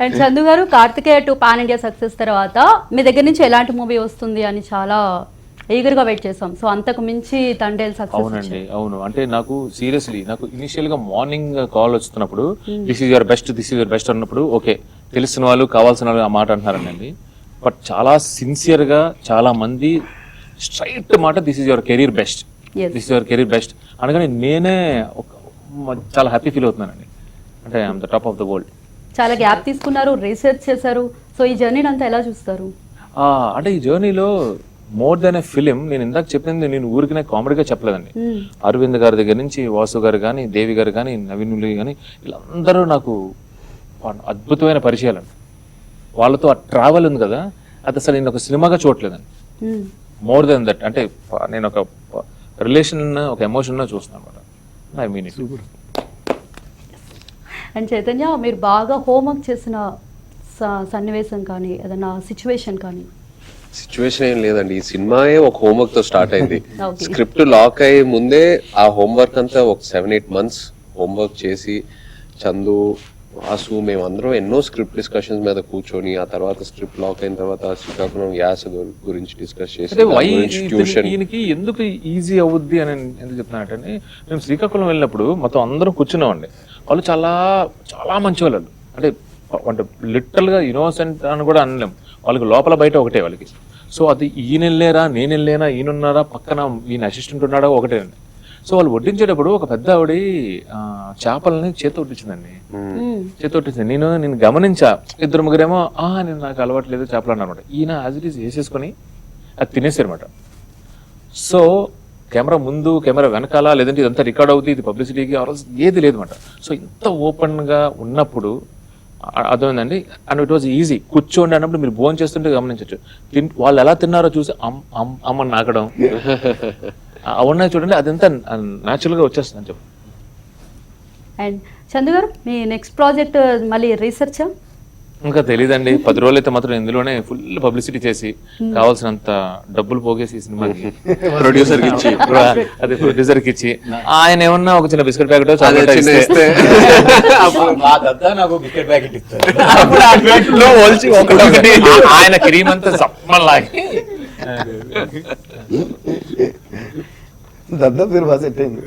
And Chandu గారు, Karthikeya 2 pan India success తర్వాత మీ దగ్గర నుంచి ఎలాంటి మూవీ వస్తుంది అని చాలా ఈగర్ గా వెయిట్ చేసాం. సో అంతకు మించి తండేల్ సక్సెస్. అవునండి, అవును. అంటే నాకు సీరియస్లీ నాకు ఇనిషియల్ గా మార్నింగ్ కాల్ వస్తున్నప్పుడు దిస్ ఈజ్ యువర్ బెస్ట్ అన్నప్పుడు ఓకే, తెలిసిన వాళ్ళు కావాల్సిన వాళ్ళు ఆ మాట అంటున్నారండి. బట్ చాలా సిన్సియర్ గా చాలా మంది స్ట్రైట్ మాట this is your career best అనగానే నేనే చాలా హ్యాపీ ఫీల్ అవుతున్నానండి. అంటే I'm the top of the world. చాలా గ్యాప్ తీసుకున్నారు, రీసెర్చ్ చేశారు. సో ఈ జర్నీ అంతా ఎలా చూస్తారు? అంటే ఈ జర్నీలో మోర్ దెన్ ఎ ఫిలిం, నేను ఇందాక చెప్పింది నేను ఊరికినే కామెడీగా చెప్పలేదండి. అరవింద్ గారి దగ్గర నుంచి వాసు గారు కానీ, దేవి గారు కానీ, నవీన్ కానీ, వీళ్ళందరూ నాకు అద్భుతమైన పరిచయాలండి. వాళ్ళతో ఆ ట్రావెల్ ఉంది కదా, అది అసలు నేను ఒక సినిమాగా చూడలేదండి. మోర్ దెన్ దట్, అంటే నేను ఒక రిలేషన్, ఒక ఎమోషన్ చూస్తున్నాను అనమాట. I mean it. And Chaitanya, మీరు బాగా హోంవర్క్ చేసిన సన్నివేశం కానీ, ఏదైనా సిచ్యువేషన్ కానీ? సిచ్యువేషన్ ఏం లేదండి, ఈ సినిమాయే ఒక హోంవర్క్ తో స్టార్ట్ అయింది. స్క్రిప్ట్ లాక్ అయ్యే ముందే ఆ హోంవర్క్ అంతా ఒక 7-8 months హోంవర్క్ చేసి, చందు, వాసు, మేమందరం ఎన్నో స్క్రిప్ట్ డిస్కషన్స్ మీద కూర్చొని, ఆ తర్వాత స్క్రిప్ట్ లాక్ అయిన తర్వాత శ్రీకాకుళం యాస గురించి డిస్కస్ చేసి, ఈయనకి ఎందుకు ఈజీ అవుద్ది అని ఎందుకు చెప్తున్నానంటే, మేము శ్రీకాకుళం వెళ్ళినప్పుడు మొత్తం అందరం కూర్చున్నామండి. వాళ్ళు చాలా చాలా మంచి వాళ్ళు. అంటే లిటరల్ గా ఇన్నోసెంట్ అని కూడా అనలేం. వాళ్ళకి లోపల బయట ఒకటే వాళ్ళకి. సో అది ఈయన వెళ్ళారా, నేను వెళ్ళానా, ఈయనున్నారా, పక్కన ఈయన అసిస్టెంట్ ఉన్నాడా ఒకటే అండి. సో వాళ్ళు వడ్డించేటప్పుడు ఒక పెద్ద ఆవిడ చేపలని చేతి వడ్డించిందండి. నేను గమనించా. 2-3 నేను నాకు అలవాట్లేదు చేపలు అన్నమాట. ఈయన యాజ్ ఇట్ ఈస్ వేసేసుకొని అది తినేసారు అనమాట. సో కెమెరా ముందు, కెమెరా వెనకాల, లేదంటే ఇదంతా రికార్డ్ అవుతుంది, ఇది పబ్లిసిటీకి ఏది లేదు అనమాట. సో ఇంత ఓపెన్ గా ఉన్నప్పుడు అర్థమైందండి. And it was easy. కూర్చోండి అన్నప్పుడు మీరు భోజనం చేస్తుంటే గమనించవచ్చు. వాళ్ళు ఎలా తిన్నారో చూసి అమ్మని నాకడం అవున్నాయి చూడండి, అదంతా న్యాచురల్ గా వచ్చేస్తుంది అని చెప్పి. అండ్ చందు గారు, మీ నెక్స్ట్ ప్రాజెక్ట్ మళ్ళీ రీసెర్చ్? ఇంకా తెలియదండి. 10 రోజులు అయితే మాత్రం ఇందులోనే ఫుల్ పబ్లిసిటీ చేసి కావాల్సినంత డబ్బులు పోగేసి సినిమాకి ప్రొడ్యూసర్ కి ఇచ్చి, అదే ప్రొడ్యూసర్ కి ఇచ్చి, ఆయన ఏమన్నా ఒక చిన్న బిస్కెట్ ప్యాకెట్ ఆయన క్రీమ్ అంతా సమ్మలాగి దద్దా పేరు బాగా సెట్ అయింది.